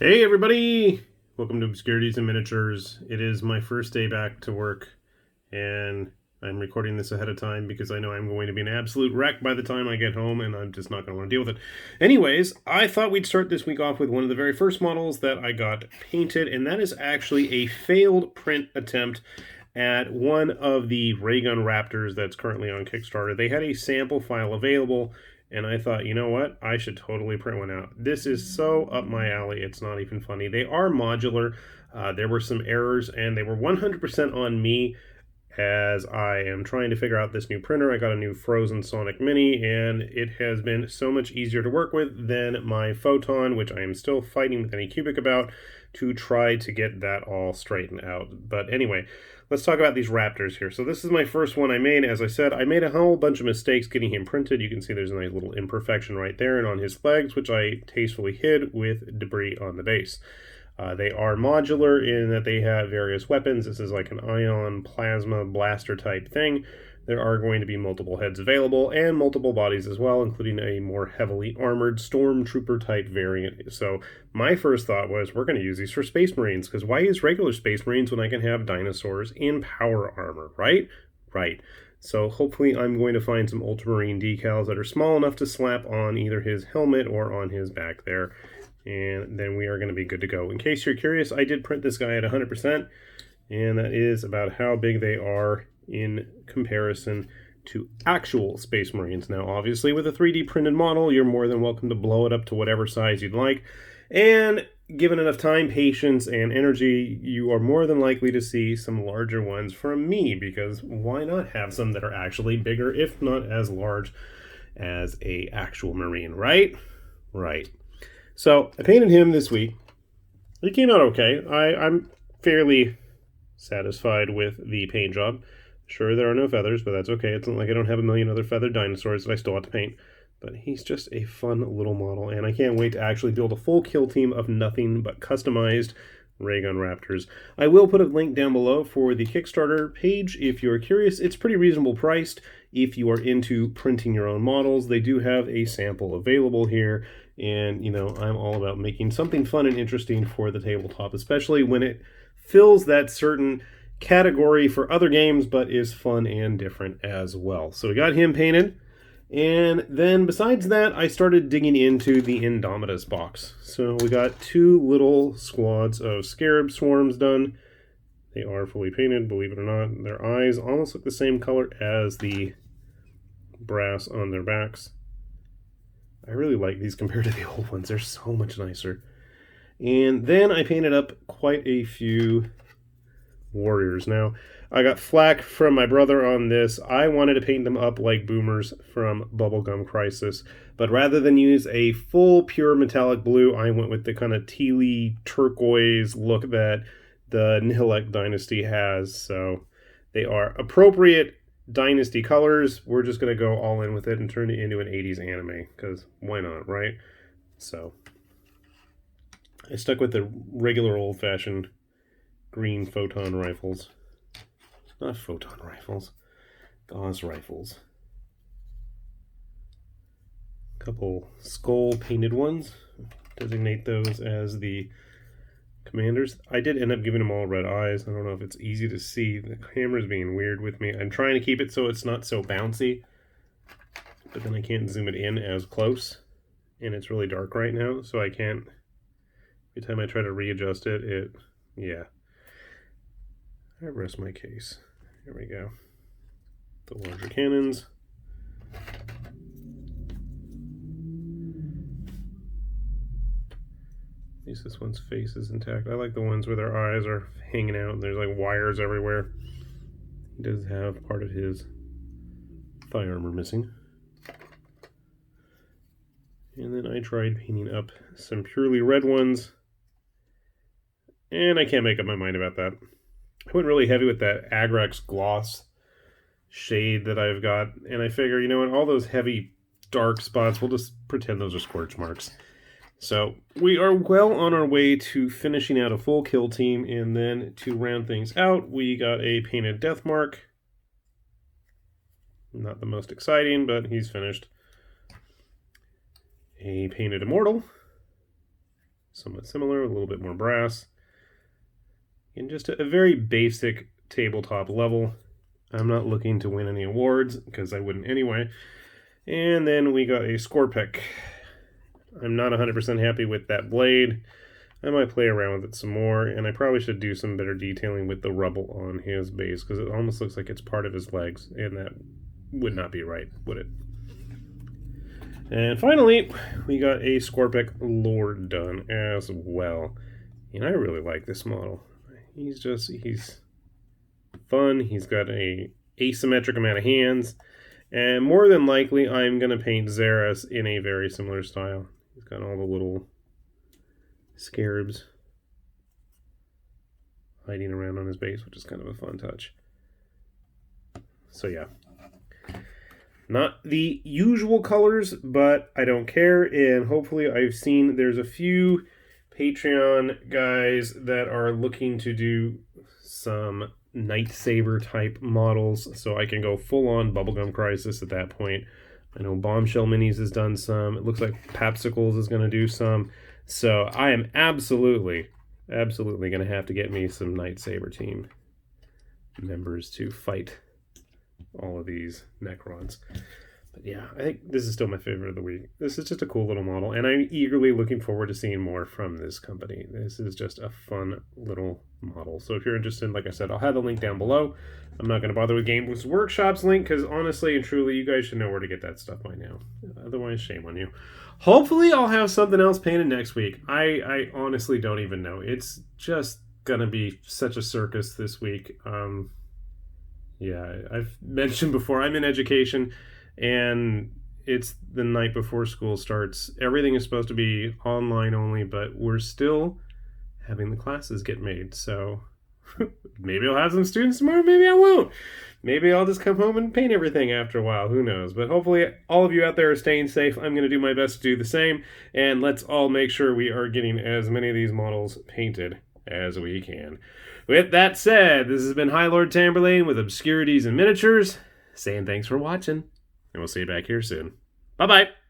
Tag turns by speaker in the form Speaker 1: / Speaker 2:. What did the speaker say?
Speaker 1: Hey everybody! Welcome to Obscurities and Miniatures. It is my first day back to work, and I'm recording this ahead of time because I know I'm going to be an absolute wreck by the time I get home, and I'm just not going to want to deal with it. Anyways, I thought we'd start this week off with one of the very first models that I got painted, and that is actually a failed print attempt at one of the Raygun Raptors that's currently on Kickstarter. They had a sample file available, and I thought, you know what? I should totally print one out. This is so up my alley, it's not even funny. They are modular. There were some errors, and they were 100% on me as I am trying to figure out this new printer. I got a new Frozen Sonic Mini, and it has been so much easier to work with than my Photon, which I am still fighting with Anycubic about to try to get that all straightened out. But anyway, let's talk about these Raptors here. So this is my first one I made. As I said, I made a whole bunch of mistakes getting him printed. You can see there's a nice little imperfection right there and on his legs, which I tastefully hid with debris on the base. They are modular in that they have various weapons. This is like an ion plasma blaster type thing. There are going to be multiple heads available and multiple bodies as well, including a more heavily armored stormtrooper type variant. So my first thought was, we're going to use these for Space Marines, because why use regular Space Marines when I can have dinosaurs in power armor, right? Right. So hopefully I'm going to find some Ultramarine decals that are small enough to slap on either his helmet or on his back there, and then we are going to be good to go. In case you're curious, I did print this guy at 100%, and that is about how big they are in comparison to actual Space Marines. Now, obviously, with a 3D printed model, you're more than welcome to blow it up to whatever size you'd like, and given enough time, patience, and energy, you are more than likely to see some larger ones from me, because why not have some that are actually bigger, if not as large as a actual Marine, right? Right. So I painted him this week. It came out okay. I'm fairly satisfied with the paint job. Sure, there are no feathers, but that's okay. It's not like I don't have a million other feathered dinosaurs that I still have to paint. But he's just a fun little model, and I can't wait to actually build a full kill team of nothing but customized Raygun Raptors. I will put a link down below for the Kickstarter page if you're curious. It's pretty reasonable priced if you are into printing your own models. They do have a sample available here, and you know, I'm all about making something fun and interesting for the tabletop, especially when it fills that certain category for other games, but is fun and different as well. So we got him painted. And then besides that, I started digging into the Indomitus box. So we got two little squads of scarab swarms done. They are fully painted, believe it or not. Their eyes almost look the same color as the brass on their backs. I really like these compared to the old ones. They're so much nicer. And then I painted up quite a few warriors. Now, I got flack from my brother on this. I wanted to paint them up like boomers from Bubblegum Crisis, but rather than use a full pure metallic blue, I went with the kind of tealy turquoise look that the Nihilek Dynasty has. So they are appropriate Dynasty colors. We're just going to go all in with it and turn it into an 80s anime, because why not, right? So I stuck with the regular old-fashioned green Photon rifles. Not Photon rifles. Gauss rifles. Couple skull painted ones. Designate those as the commanders. I did end up giving them all red eyes. I don't know if it's easy to see. The camera's being weird with me. I'm trying to keep it so it's not so bouncy, but then I can't zoom it in as close, and it's really dark right now, so I can't. Every time I try to readjust it, yeah. I rest my case. Here we go. The larger cannons. At least this one's face is intact. I like the ones where their eyes are hanging out and there's like wires everywhere. He does have part of his thigh armor missing. And then I tried painting up some purely red ones, and I can't make up my mind about that. I went really heavy with that Agrax gloss shade that I've got, and I figure, you know what, all those heavy dark spots, we'll just pretend those are scorch marks. So we are well on our way to finishing out a full kill team, and then to round things out, we got a painted Deathmark. Not the most exciting, but he's finished. A painted Immortal. somewhat similar, a little bit more brass. And just a very basic tabletop level. I'm not looking to win any awards, because I wouldn't anyway. And then we got a score pick. I'm not 100% happy with that blade. I might play around with it some more, and I probably should do some better detailing with the rubble on his base, because it almost looks like it's part of his legs, and that would not be right, would it? And finally, we got a Scorpic Lord done as well. And I really like this model. He's fun. He's got a asymmetric amount of hands. And more than likely, I'm going to paint Xeris in a very similar style. He's got all the little scarabs hiding around on his base, which is kind of a fun touch. So yeah. Not the usual colors, but I don't care, and hopefully I've seen there's a few Patreon guys that are looking to do some Night Saber type models, so I can go full-on Bubblegum Crisis at that point. I know Bombshell Minis has done some. It looks like Papsicles is going to do some. So I am absolutely going to have to get me some Night Saber team members to fight all of these Necrons. But yeah, I think this is still my favorite of the week. This is just a cool little model, and I'm eagerly looking forward to seeing more from this company. This is just a fun little model. So if you're interested, like I said, I'll have the link down below. I'm not going to bother with Games Workshop's link, because honestly and truly, you guys should know where to get that stuff by now. Otherwise, shame on you. Hopefully, I'll have something else painted next week. I honestly don't even know. It's just going to be such a circus this week. Yeah, I've mentioned before, I'm in education, and it's the night before school starts. Everything is supposed to be online only, but we're still having the classes get made. So maybe I'll have some students tomorrow, maybe I won't. Maybe I'll just come home and paint everything after a while. Who knows? But hopefully all of you out there are staying safe. I'm going to do my best to do the same, and let's all make sure we are getting as many of these models painted as we can. With that said, this has been High Lord Tamberlane with Obscurities and Miniatures, saying thanks for watching, and we'll see you back here soon. Bye-bye!